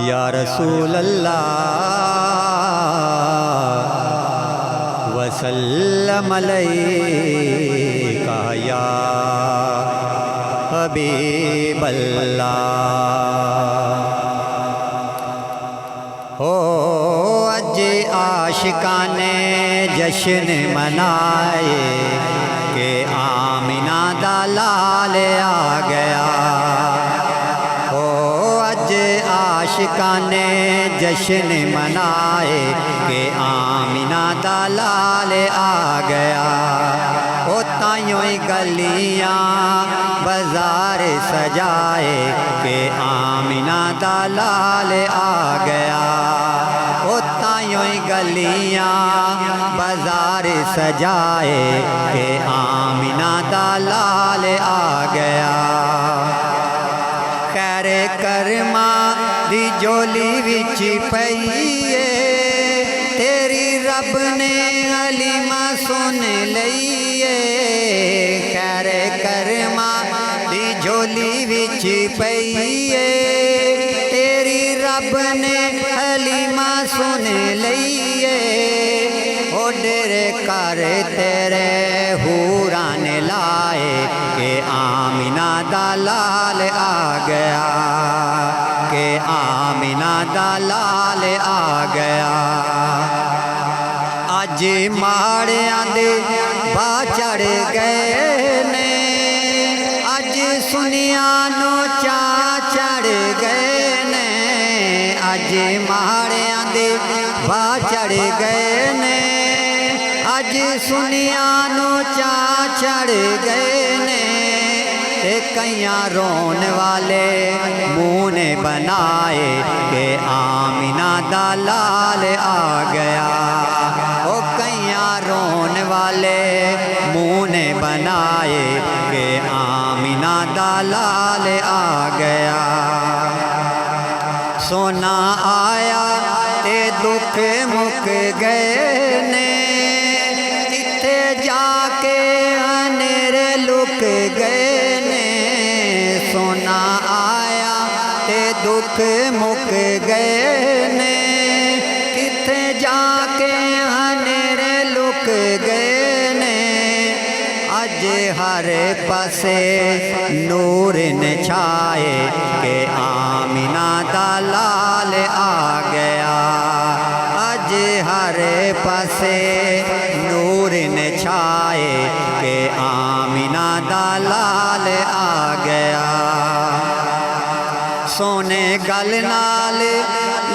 یا رسول اللہ وسلم علیکہ یا حبیب اللہ ہو اج عاشقان جشن منائے کہ آمنہ دا لال آ گیا ہو اج عاشقان جشن منائے کہ آمنہ دا لال آ گیا ہو تائیوں گلیاں بازار سجائے کہ آمنہ دا لال آ گیا ہو تائیوں گلیاں بازار سجائے کہ آمنہ دا لال آ گیا خیر کرما دی جولی وچ پئیے تیری رب نے حلیمہ سن لئیے خیر کرما دی جولی وچ پئیے تیری رب نے حلیمہ سن لئیے او ڈیرے کر تیرے حوران لائے کہ آمنہ دا لال آ گیا کہ آمنہ دا لال آ گیا اج ماڑیاں دے با چڑھ گئے نے اج سنیاں نو چا چڑھ گئے نے اج ماڑیاں دے با چڑھ گئے نے اج سنیاں نو چا چڑھ گئے نے تے کئیاں رون والے منہ نے بنائے کہ آمنہ دا لال آ گیا او کئیاں رون والے منہ نے بنائے کہ آمنہ دا لال آ گیا سونا آیا تے دکھ مک گئے نے اتھے جا کے انیرے لک گئے نے سونا آیا تے دکھ مک گئے نے کتھے جا کے انیرے لک گئے نے اج ہر پاسے نور نے چھائے کہ آمنہ دا لال آ گیا اج ہر پاسے نور نے چھائے کہ آمنہ دا لال آ گیا سونے گل نال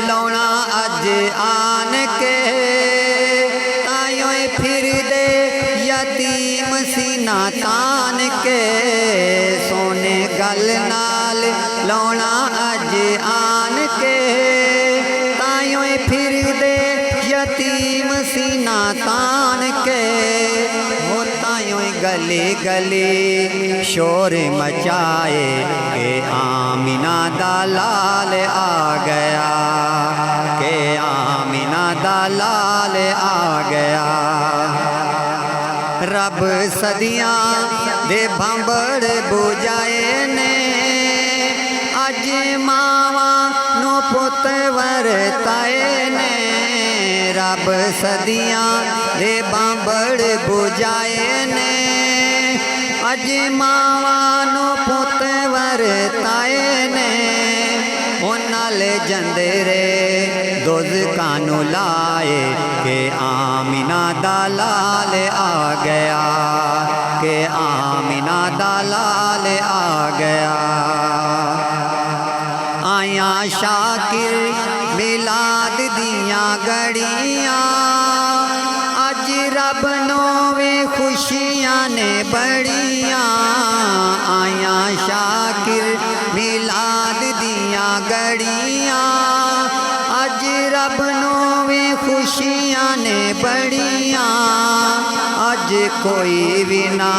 لونا اج آن کے تائیوں پھر دے یتیم سینہ تان کے سونے گل نال لونا اج آن کے تائیوں پھر دے یتیم سینہ تان کے وہ تائیوں گلی گلی شور مچائے کہ آمنہ دا لال آ گیا کہ آمنہ دا لال آ گیا رب صدیاں دے بھمبڑ بجائے نے اج ماواں نو پت ورتائے نے رب صدیاں دے بھمبڑ بجائے نے اج ماواں نو پت ورتائے نے انال جندرے دوزکاں نو لائے کہ آمنہ دا لال آ گیا کہ آمنہ دا لال آ گیا آیاں شاکر میلاد دیاں گھڑیاں اج رب نویں خوشیاں نے بڑیاں آیاں شاکر میلاد دیاں گھڑیاں اج رب نویں خوشیاں نے بڑیاں اج کوئی بھی نہ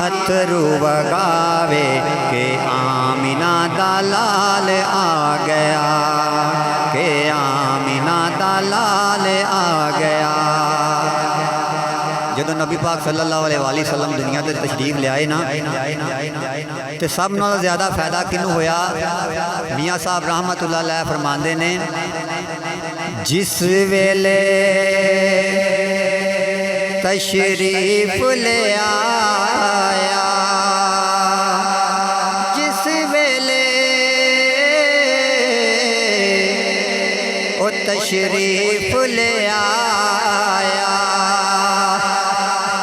اترو وگاوے کہ آمنہ دا لال آ گیا کہ آمنہ دا لال آ گیا جدو نبی پاک صلی اللہ علیہ وسلم دنیا تے تشریف لے آئے نا تے سب نال زیادہ فائدہ کنوں ہویا؟ میاں صاحب رحمت اللہ علیہ فرماندے نے جس ویلے تشریف لے آیا جس ویلے او تشریف لے آیا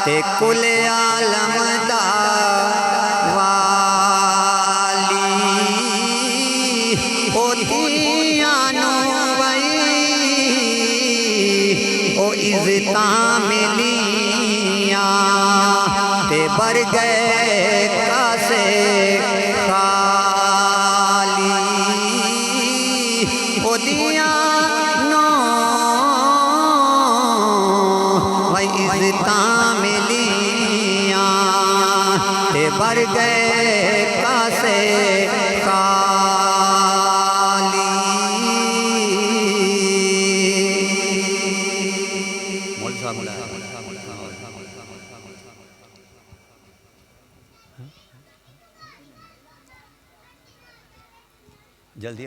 تے کل عالم دا والی او دیاں نوں وئی او عزتاں ملیاں تے بھر گئے کاسے خالی او دیاں نوں وئی عزتاں ملیاں تے بھر گئے کاسے خالی مول صاحب جلدی